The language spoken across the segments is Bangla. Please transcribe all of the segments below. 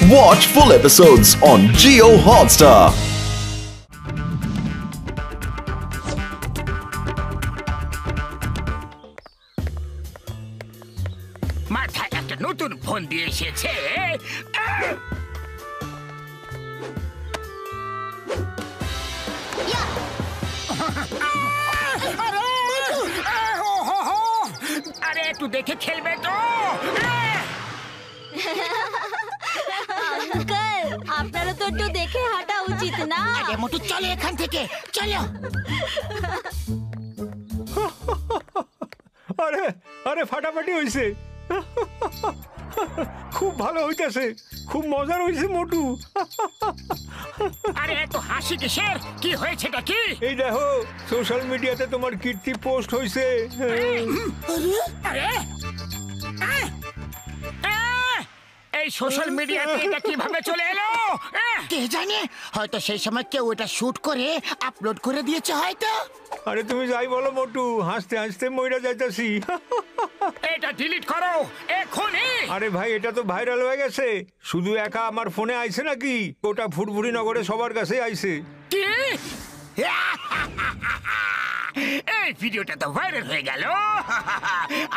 Watch full episodes on Jio Hotstar. মাথায় একটা নতুন ফোন দিয়ে এসেছে। আরে একটু দেখে খেলবে তো। আঙ্কেল, আপনারা তো একটু দেখে হাঁটা উচিত না? আরে মোটু চলো এখান থেকে, চলো। আরে আরে ফাটাফাটি হইছে, খুব ভালো হইতাছে, খুব মজার হইছে মোটু। আরে এত হাসি কিসের? কি হয়েছেটা কি? এই দেখো সোশ্যাল মিডিয়াতে তোমার কীর্তি পোস্ট হইছে। আরে এই সোশ্যাল মিডিয়াতে এটা কিভাবে চলে এলো কে জানে? হয়তো সেই সময় কেউ এটা শুট করে আপলোড করে দিয়েছে হয়তো। আরে তুমি যাই বলো মোটু, হাসতে হাসতে মইরা যাইতাছি। এটা ডিলিট করো এখনই। আরে ভাই এটা তো ভাইরাল হয়ে গেছে, শুধু একা আমার ফোনে আইছে নাকি, ওটা ফুটফুরি নগরে সবার কাছে আইছে। কি? এই ভিডিওটা তো ভাইরাল হয়ে গেল।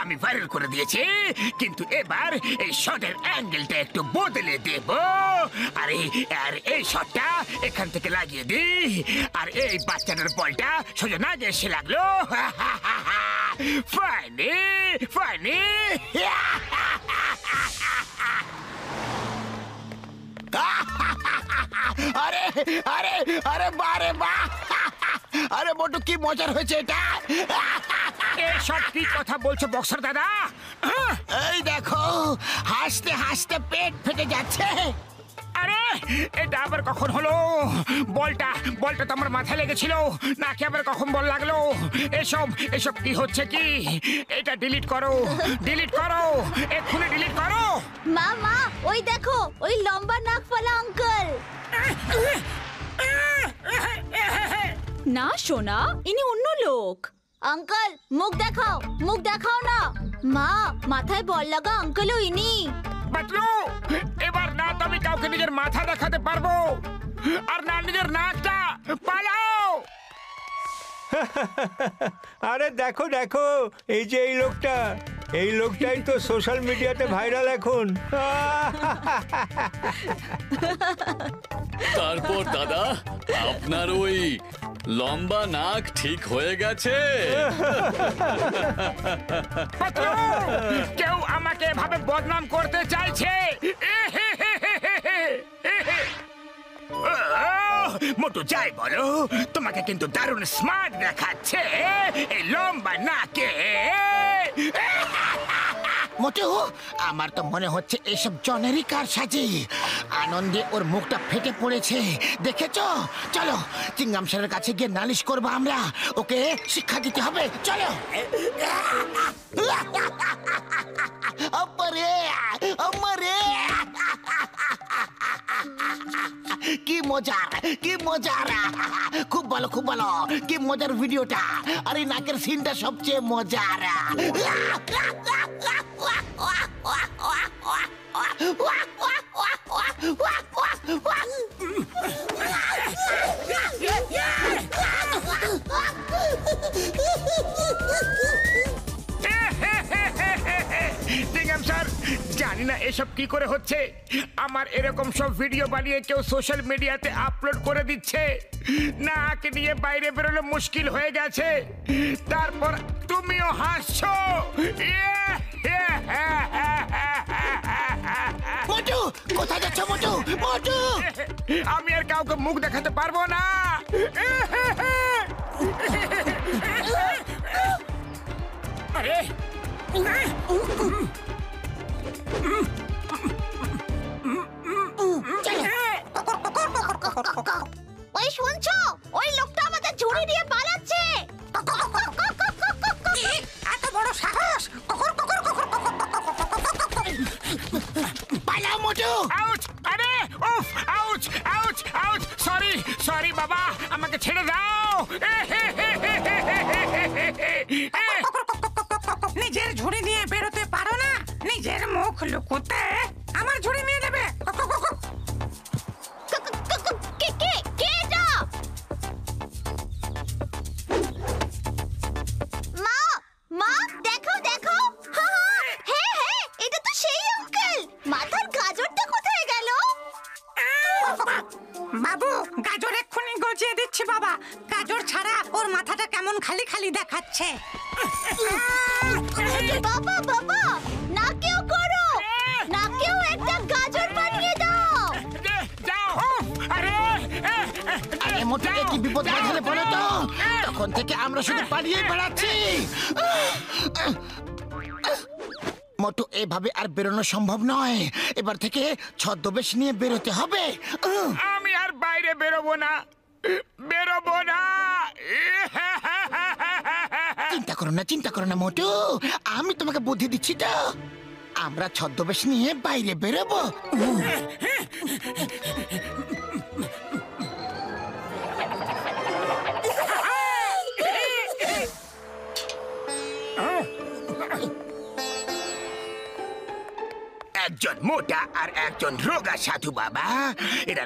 আমি ভাইরাল করে দিয়েছি, কিন্তু এবার এই শটের অ্যাঙ্গেলটা একটু বদলে দেব। আর এই শটটা এখান থেকে লাগিয়ে দিই, আর এই বাচ্চাটার বলটা সোজা না গিয়ে এসে লাগলো। Funny funny. আরে আরে আরে বারে বা, আরে মোটু কি মজার হয়েছে এটা। এসব কি কথা বলছো বক্সার দাদা? এই দেখো হাসতে হাসতে পেট ফেটে যাচ্ছে। আরে এটা আবার কখন হলো? বলটা তো আমার মাথায় লেগেছিল, নাকি আবার কখন বল লাগলো? এসব কি হচ্ছে কি? এটা ডিলিট করো, ডিলিট করো, এক্ষুনি ডিলিট করো। মা মা, ওই দেখো ওই লম্বা নাকওয়ালা আঙ্কেল। না সোনা, ইনি অন্য লোক। আঙ্কেল মুখ দেখাও, মুখ দেখাও না। মা, মাথায় বল লাগা আঙ্কেলও ইনি। বাটলু, এবার না তো আমি কাউকে নিজের মাথা দেখাতে পারবো, আর না নিজের নাকটা। পালাও। আরে দেখো দেখো, এই যে এই লোকটাই তো সোশ্যাল মিডিয়াতে ভাইরাল এখন। তারপর দাদা আপনার ওই লম্বা নাক ঠিক হয়ে গেছে? কেউ আমাকে এভাবে বদনাম করতে চাইছে। মোটু যাই বলো, তোমাকে কিন্তু দারুণ স্মার্ট দেখাচ্ছে এই লম্বা নাকে। মোটু, আমার তো মনে হচ্ছে এসব জনেরই কারসাজি। আনন্দে ওর মুখটা ফেটে পড়েছে, দেখেছো? চলো চিংগাম স্যারের কাছে গিয়ে নালিশ করবো আমরা, ওকে শিক্ষা দিতে হবে। চলো। আরে আমারে কি মজার, কি মজার, খুব ভালো খুব ভালো, কি মজার ভিডিওটা। আরে নাকের সিনটা সবচেয়ে মজার। জানি না এসব কি করে হচ্ছে। আমার এরকম সব ভিডিও বানিয়ে কেউ সোশ্যাল মিডিয়াতে আপলোড করে দিচ্ছে, নাক নিয়ে বাইরে বেরোলে মুশকিল হয়ে গেছে। তারপর তুমিও হাসছো। মোটু কোথায় যাচ্ছ? মোটু মোটু, আমি আর কাউকে মুখ দেখাতে পারবো না। আরে ওই শুনছো, ওই লোকটা আমাদের ঝুড়ি দিয়ে পালাচ্ছে। এত বড় সাহস! পালাও মোটু। আউচ! আরে উফ! Ouch ouch ouch! সরি বাবা, আমাকে ছেড়ে দাও। নিজের ঝুড়ি নিয়ে বেরোতে পারো না? নিজের মুখ লুকোতে আমার ঝুড়ি নিয়ে নেবে? গাজর এক্ষুনি গজিয়ে দিচ্ছি বাবা। গাজর ছাড়া ওর মাথাটা কেমন খালি খালি দেখাচ্ছে। বাবা বাবা নাকেও করো, নাকেও একটা গাজর বানিয়ে দাও। আরে মোটু কি বিপদ বাঁধালে বলো তো? তখন থেকে আমরা শুধু পালিয়ে বেড়াচ্ছি। মোটু এভাবে আর বেরোনো সম্ভব নয়। এবার থেকে ছদ্মবেশ নিয়ে বেরোতে হবে। আমি আর বাইরে বেরোবো না, বেরোবো না। চিন্তা করো না মোটু, আমি তোমাকে বুদ্ধি দিচ্ছি তো। আমরা ছদ্মবেশ নিয়ে বাইরে বেরোবো। একজন মোটা আর একজন রোগা সাধু বাবা। এরা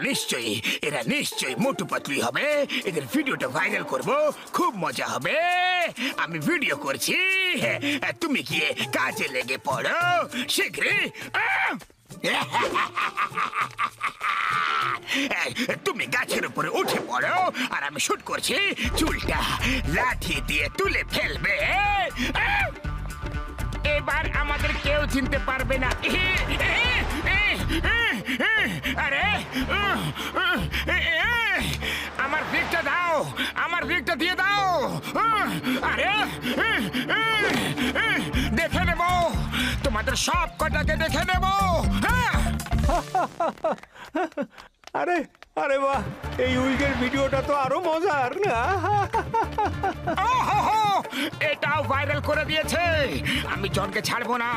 নিশ্চয়ই মোটু পাতলুই হবে। এদের ভিডিওটা ভাইরাল করব, খুব মজা হবে। আমি ভিডিও করছি, তুমি গিয়ে কাজে লেগে পড়ো শীঘ্রই। তুমি গাছের উপরে উঠে পড়ো আর আমি শুট করছি। চুলটা লাঠি দিয়ে তুলে ফেলবে। এবার আমাদের কেউ চিনতে পারবে না। আরে আমার দিকটা দাও, আমার দিকটা দিয়ে দাও। আরে দেখে নেব, তোমাদের সব কটাকে দেখে নেব। আরে আরে বাহ, এই উইকের ভিডিওটা তো আরো মজার না? এটাও ভাইরাল করে দিয়েছে। আমি জনকে ছাড়বো না।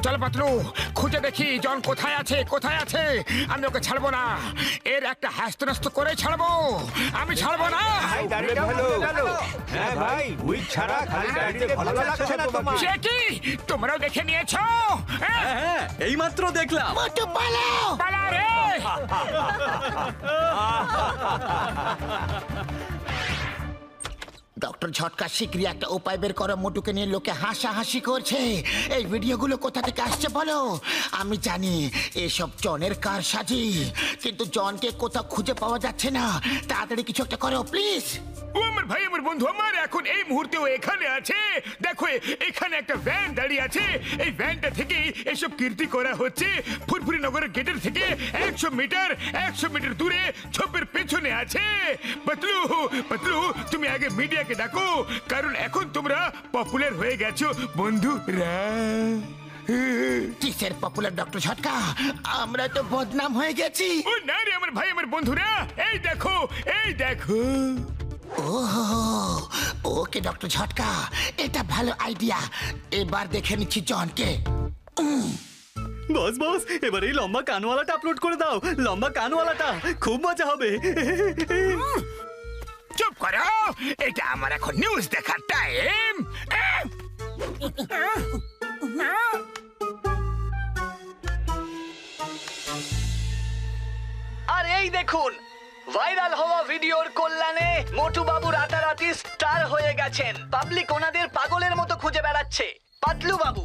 চল পাতলু, খুঁজে দেখি জন কোথায় আছে, কোথায় আছে। আমি ওকে ছাড়বো না। এর একটা হ্যাস্ত করে ছাড়বো। আমি ছাড়বো না। হ্যাঁ ভাই, উইক ছাড়া খালি দাঁড়িয়ে ভালো লাগছে না তোমার? সে কি, তোমরাও দেখে নিয়েছো? হ্যাঁ, এই মাত্র দেখলাম। মোটু পালাও, পালা রে। ডক্টর ঝটকা শিগগিরই একটা উপায় বের করো। মোটুকে নিয়ে লোকে হাসাহাসি করছে। এই ভিডিওগুলো কোথা থেকে আসছে বলো? আমি জানি এসব জনের কারসাজি, কিন্তু জনকে কোথাও খুঁজে পাওয়া যাচ্ছে না। তাড়াতাড়ি কিছু একটা করো প্লিজ। ও আমার ভাই, আমার বন্ধু, আমার এখন এই মুহূর্তেও এখানে আছে। দেখো এখানে একটা ভ্যান দাঁড়িয়ে আছে। এই ভ্যানটা থেকে এসব কীর্তি করা হচ্ছে। ফুরফুরি নগরের গেটের থেকে 100 মিটার দূরে ঝোপের পেছনে আছে। পাতলু, তুমি আগে মিডিয়াকে ডাকো, কারণ এখন তোমরা পপুলার হয়ে গেছো বন্ধুরা। কিসের পপুলার ডক্টর ঝটকা? আমরা তো বদনাম হয়ে গেছি। ও না রে আমার ভাই, আমার বন্ধুরা, এই দেখো। ওকে ডক্টর ঝটকা, এটা ভালো আইডিয়া। এবার দেখে নিচ্ছি জনকে। বস, এবার এই লম্বা কানওয়ালাটা আপলোড করে দাও। লম্বা কানওয়ালাটা, খুব মজা হবে। চুপ করো, এটা আমার এখন নিউজ দেখার টাইম। আর এই দেখুন, ভাইরাল হওয়া ভিডিওর কল্যাণে মোটু বাবু রাতারাতি স্টার হয়ে গেছেন। পাবলিক ওনাদের পাগলের মতো খুঁজে বেড়াচ্ছে। পাতলু বাবু,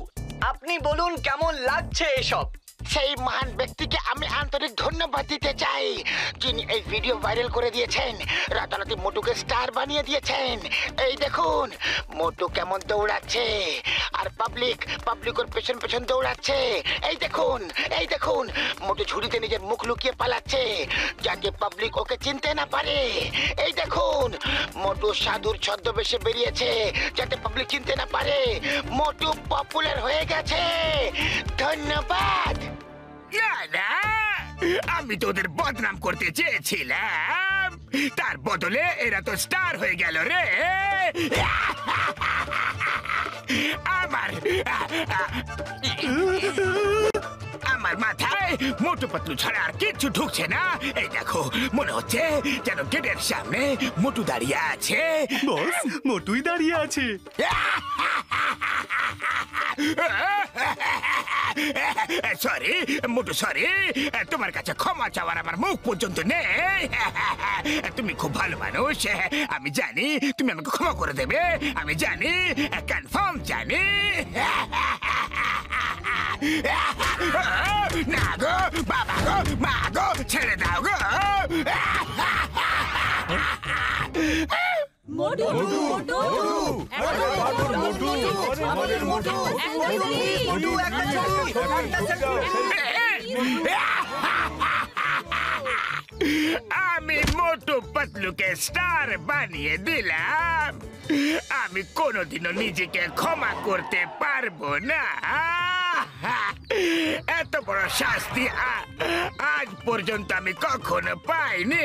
আপনি বলুন কেমন লাগছে এসব? সেই মহান ব্যক্তিকে আমি আন্তরিক ধন্যবাদ দিতে চাই, যিনি এই ভিডিও ভাইরাল করে দিয়েছেন, রাতারাতি মোটুকে স্টার বানিয়ে দিয়েছেন। এই দেখুন মোটু কেমন দৌড়াচ্ছে, আর পাবলিক ওর পেছন দৌড়াচ্ছে। এই দেখুন মোটু ঝুড়িতে নিজের মুখ লুকিয়ে পালাচ্ছে, যাতে পাবলিক ওকে চিনতে না পারে। এই দেখুন মোটু সাধুর ছদ্মবেশে বেরিয়েছে, যাতে পাবলিক চিনতে না পারে। মোটু পপুলার হয়ে গেছে। ধন্যবাদ। না, আমি তো ওদের বদনাম করতে চেয়েছিলাম, তার বদলে এরা তো স্টার হয়ে গেল রে। আমার মাথায় মোটু পাতলু ছাড়া আর কিচ্ছু ঢুকছে না। এই দেখো, মনে হচ্ছে যেন গেটের সামনে মোটু দাঁড়িয়ে আছে। বস, মোটুই দাঁড়িয়ে আছে। সরি মোটু, সরি। তোমার কাছে ক্ষমা চাওয়ার আমার মুখ পর্যন্ত নেই। তুমি খুব ভালো মানুষ, আমি জানি। তুমি আমাকে ক্ষমা করে দেবে, আমি জানি, কনফার্ম জানি। না গো, বাবা গো, মা গো, ছেড়ে দাও গো। মোটু মোটু আমি মোটু পাতলুকে স্টার বানিয়ে দিলাম। আমি কোনোদিনও নিজেকে ক্ষমা করতে পারবো না। এত বড় শাস্তি আজ পর্যন্ত আমি কখনো পাইনি।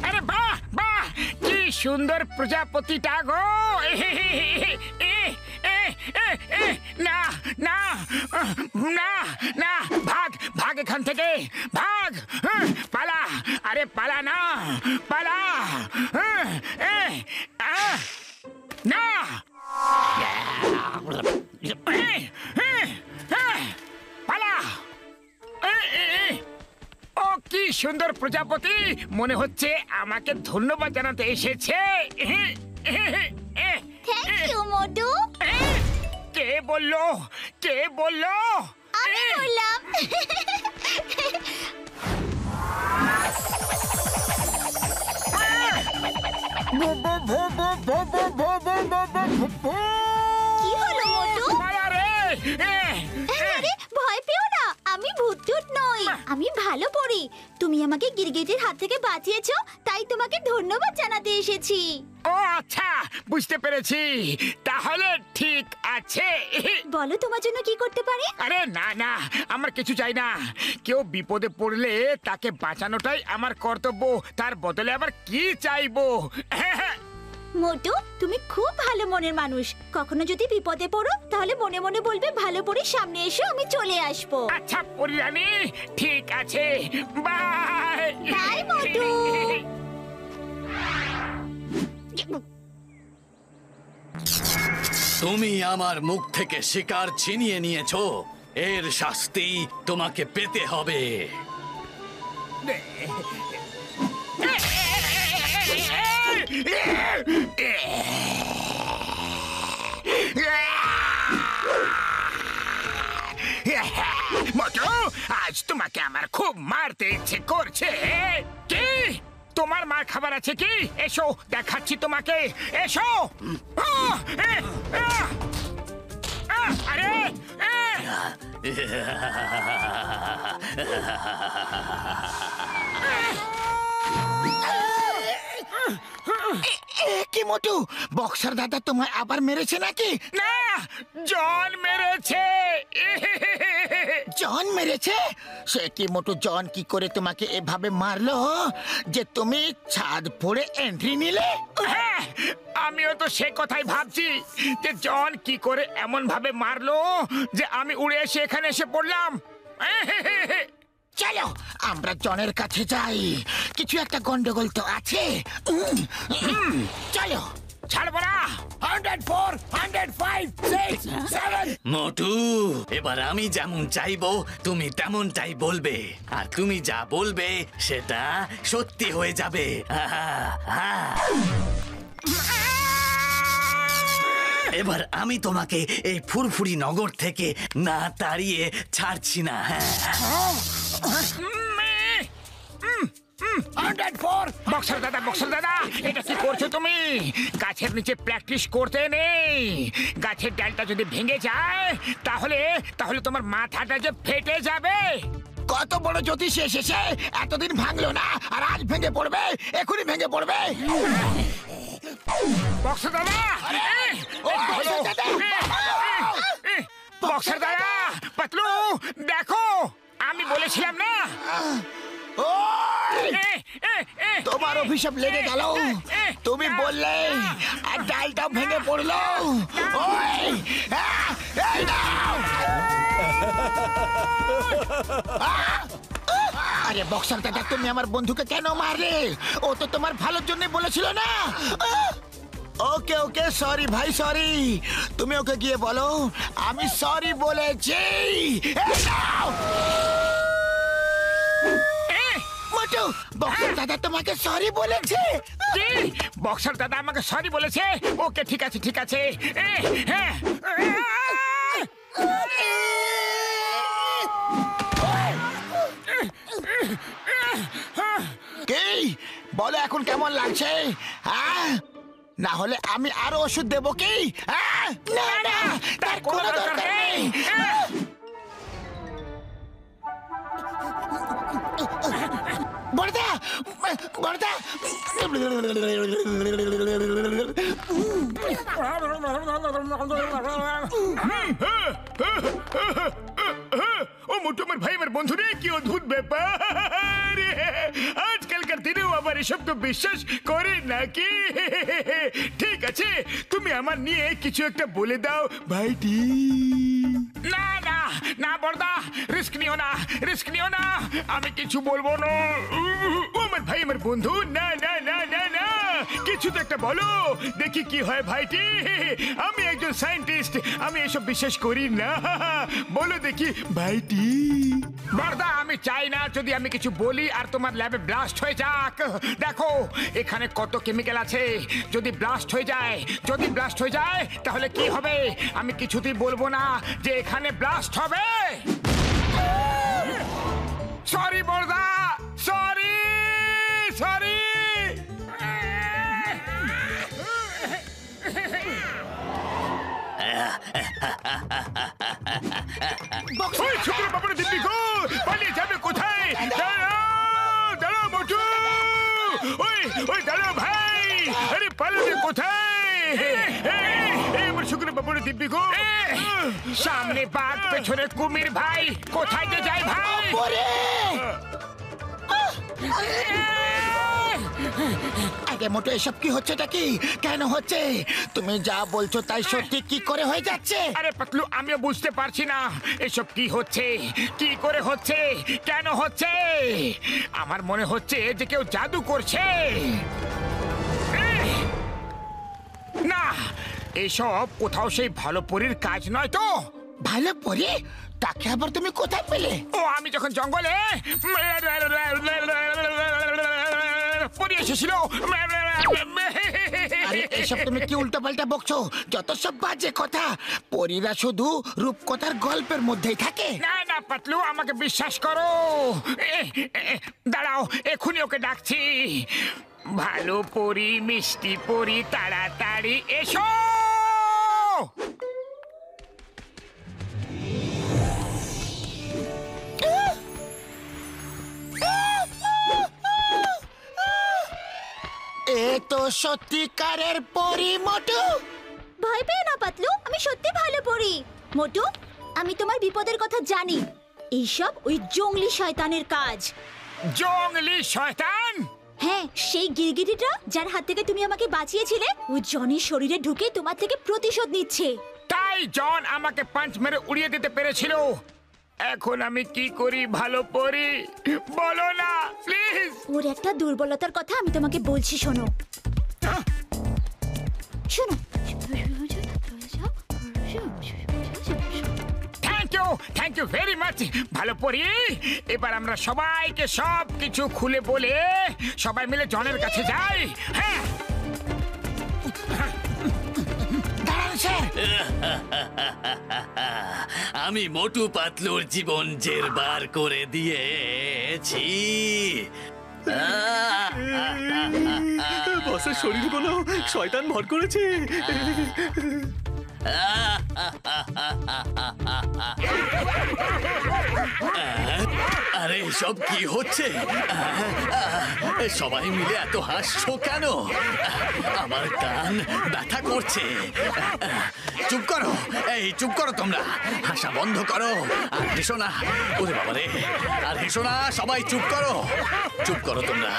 আরে বাহ বাহ, কি সুন্দর প্রজাপতিটা গো। না না না না, ভাগ ভাগ এখান থেকে, ভাগ, পালা, আরে পালা না, পালা না, পালা। ও কি সুন্দর প্রজাপতি, মনে হচ্ছে আমাকে ধন্যবাদ জানাতে এসেছে। থ্যাংক ইউ মোটু। কে বললো, কে বললো? আমি বললাম। কি হলো মোটু? আরে ভয় পেও না, আমি ভূত টুত নই, আমি ভালো পড়ি। তুমি আমাকে গিরগিটির হাত থেকে বাঁচিয়েছো, তাই তোমাকে ধন্যবাদ জানাতে এসেছি। ও আচ্ছা, বুঝতে পেরেছি, তাহলে ঠিক আছে। বলো তোমার জন্য কি করতে পারি? আরে না না, আমার কিছু চাই না। কেউ বিপদে পড়লে তাকে বাঁচানোটাই আমার কর্তব্য, তার বদলে আবার কি চাইবো? মোটু, তুমি খুব ভালো মনের মানুষ। কখনো যদি বিপদে পড়ো তাহলে মনে মনে বলবে ভালো পড়ি, সামনে এসো, আমি চলে আসবো। আচ্ছা পরিরানী, ঠিক আছে, বাই বাই মোটু। তুমি আমার মুখ থেকে শিকার ছিনিয়ে নিয়েছো, এর শাস্তি তোমাকে পেতে হবে। মোটু, আজ তোমাকে আমার খুব মারতে ইচ্ছে করছে। কি তোমার মার খাবার আছে কি? এসো দেখাচ্ছি তোমাকে, এসো। আরে কি মোটু, বক্সার দাদা তোমায় আবার মেরেছে নাকি? না, জন মেরেছে। জন মেরেছে? সে কি মোটু, জন কি করে তোমাকে এভাবে মারলো যে তুমি ছাদ পড়ে এন্ট্রি নিলে? হ্যাঁ, আমিও তো সে কথাই ভাবছি যে জন কি করে এমন ভাবে মারলো যে আমি উড়ে এসে এখানে এসে পড়লাম। চলো আমরা জনের কাছে যাই, কিছু একটা গন্ডগোল তো আছে। চলো, ছাড়বো না। 104, 105, 6, 7। মোটু, এবার আমি যেমন চাইবো তুমি তেমনটাই বলবে, আর তুমি যা বলবে সেটা সত্যি হয়ে যাবে। এবার আমি তোমাকে এই ফুরফুরি নগর থেকে না তাড়িয়ে ছাড়ছি না। বক্সার দাদা, বক্সার দাদা, এটা কি করছো তুমি? গাছের নিচে প্র্যাকটিস করতে নেই। গাছের ডালটা যদি ভেঙে যায় তাহলে তাহলে তোমার মাথাটা যে ফেটে যাবে। কত বড় জ্যোতিষ এসেছে, এতদিন ভাঙলো না, আর আজ ভেঙে পড়বে, এখনই ভেঙে পড়বে। বক্সার দাদা, বক্সার দাদা, পাতলু দেখো, আমি বলেছিলাম না। তোমার অভিশাপ লেগে গেল, তুমি বললে আর ডালটাও ভেঙে পড়লো। আরে বক্সার দাদা, তুমি আমার বন্ধুকে কেন মারলে? ও তো তোমার ভালোর জন্য বলেছিল না? ওকে ওকে, সরি ভাই, সরি। তুমি ওকে গিয়ে বলো আমি সরি বলেছি। মোটু, বক্সার দাদা তোমাকে সরি বলেছে। কি? বক্সার দাদা আমাকে সরি বলেছে? ওকে, ঠিক আছে ঠিক আছে। হ্যাঁ, কি বলো এখন কেমন লাগছে? না হলে আমি আরো ওষুধ দেবো কি? না না, তার কোনো দরকার নেই। বড়দা, বড়দা, ও মোটু আমার ভাই, আমার বন্ধু রে, কি অদ্ভুত ব্যাপার! আজকালকার দিনেও আবার এসব তো বিশ্বাস করে নাকি? ঠিক আছে, তুমি আমার নিয়ে কিছু একটা বলে দাও ভাইটি। না না না বড়দা, রিস্ক নিও না, রিস্ক নিও না, আমি কিছু বলবো না। ও আমার ভাই, আমার বন্ধু, না না না না না, কিছু তো একটা বলো, দেখি কি হয় ভাইটি। আমি একজন সায়েন্টিস্ট, আমি এসব বিশ্বাস করি না। বলো দেখি ভাইটি। বড়দা, আমি চাই না যদি আমি কিছু বলি আর তোমার ল্যাবে ব্লাস্ট হয়ে যাক। দেখো এখানে কত কেমিক্যাল আছে, যদি ব্লাস্ট হয়ে যায়, যদি ব্লাস্ট হয়ে যায় তাহলে কি হবে? আমি কিছুতেই বলবো না যে এখানে ব্লাস্ট হবে। সরি বড়দা, সরি সরি। ওই ছোকরা বাবার দিব্যি গো, পালিয়ে যাবে কোথায়? দাঁড়াও দাঁড়াও মোটু, ওই ওই দাঁড়াও ভাই, আরে পালাবে কোথায়? আমার ছোকরা বাবার দিব্যি গো, সামনে বাঘ পেছনে কুমির ভাই, কোথায় যে যায় ভাই? আগে মোটো, এসব কি হচ্ছেটা কি? কেন হচ্ছে? তুমি যা বলছো তাই সত্যি কি করে হয়ে যাচ্ছে? আরে পাতলু, আমিও বুঝতে পারছি না এসব কি হচ্ছে, কি করে হচ্ছে, কেন হচ্ছে। আমার মনে হচ্ছে যে কেউ জাদু করছে। না, এসব কোথাও সেই ভালো পরীর কাজ নয় তো। ভালো পরি? তাকে আবার তুমি কোথায় পেলে? ও, আমি যখন জঙ্গলে পরী এসেছিল। আরে এসব তুমি কি উল্টো পাল্টা বকছো? যত সব বাজে কথা। পরীরা শুধু রূপকথার গল্পের মধ্যেই থাকে। না না পাতলু, আমাকে বিশ্বাস করো। দাঁড়াও, এখনই ওকে ডাকছি। ভালো পরী, মিষ্টি পরী, তাড়াতাড়ি এসো। এ তো সত্যিকারের পরী মোটু। ভয় পেও না পাতলু, আমি সত্যি ভালো পড়ি। মোটু, আমি তোমার বিপদের কথা জানি। এইসব ওই জঙ্গলি শয়তানের কাজ। জঙ্গলি শয়তান? হ্যাঁ, সেই গিরগিটিটা যার হাত থেকে তুমি আমাকে বাঁচিয়েছিলে, ও জনের শরীরে ঢুকে তোমার থেকে প্রতিশোধ নিচ্ছে। তাই জন আমাকে পাঞ্চ মেরে উড়িয়ে দিতে পেরেছিল। এখন আমি কি করি ভালো পরী, বলো না প্লিজ। ওর একটা দুর্বলতার কথা আমি তোমাকে বলছি, শোনো শোনো। থ্যাংক ইউ ভেরি মাচ ভালো পরী। এবার আমরা সবাইকে সব কিছু খুলে বলে সবাই মিলে জনের কাছে যাই। হ্যাঁ, আমি মোটু পাতলুর জীবন জেরবার করে দিয়েছি। বসের শরীর কোনো শয়তান ভর করেছে। আরে সব কি হচ্ছে? সবাই মিলে এত হাসছো কেন? আমার কান ব্যথা করছে। চুপ করো, এই চুপ করো তোমরা, হাসা বন্ধ করো আর হেসো না। ওরে বাবারে, আর হেসো না, সবাই চুপ করো, চুপ করো তোমরা।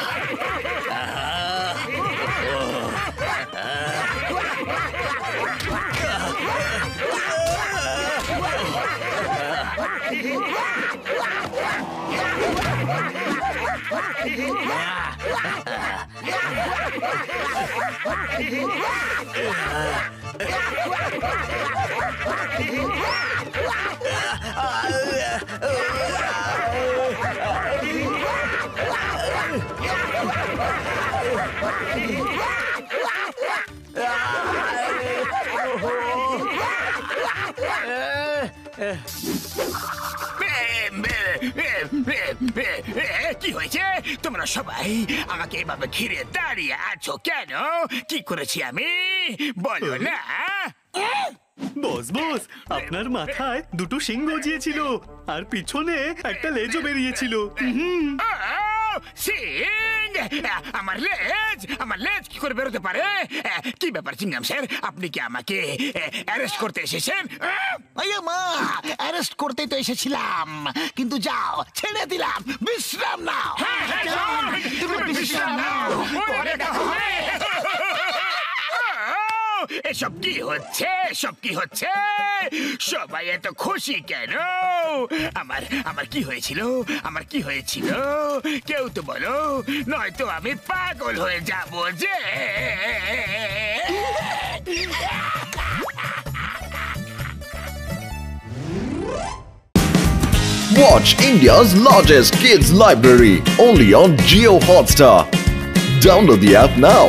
কি হয়েছে? তোমরা সবাই আমাকে এভাবে ঘিরে দাঁড়িয়ে আছো কেন? কি করেছি আমি? বলো না। বস বস, আপনার মাথায় দুটো শিং গজিয়েছিল আর পিছনে একটা লেজও বেরিয়েছিল। সিং! আমার লেজ কি করে বেরোতে পারে? কি ব্যাপার চিংগাম স্যার, আপনি কি আমাকে অ্যারেস্ট করতে এসেছেন? আইয়া মা, অ্যারেস্ট করতেই তো এসেছিলাম, কিন্তু যাও, ছেড়ে দিলাম, বিশ্রাম নাও। তুমি বিশ্রাম নাও, পরে দেখা হবে। এসব কি হচ্ছে? এসব কি হচ্ছে? সবাই এত খুশি কেন? আমার কি হয়েছিল? আমার কি হয়েছিল? কেউ তো বলো, নয়তো আমি পাগল হয়ে যাব যে। Watch India's largest kids library only on Jio Hotstar. Download the app now.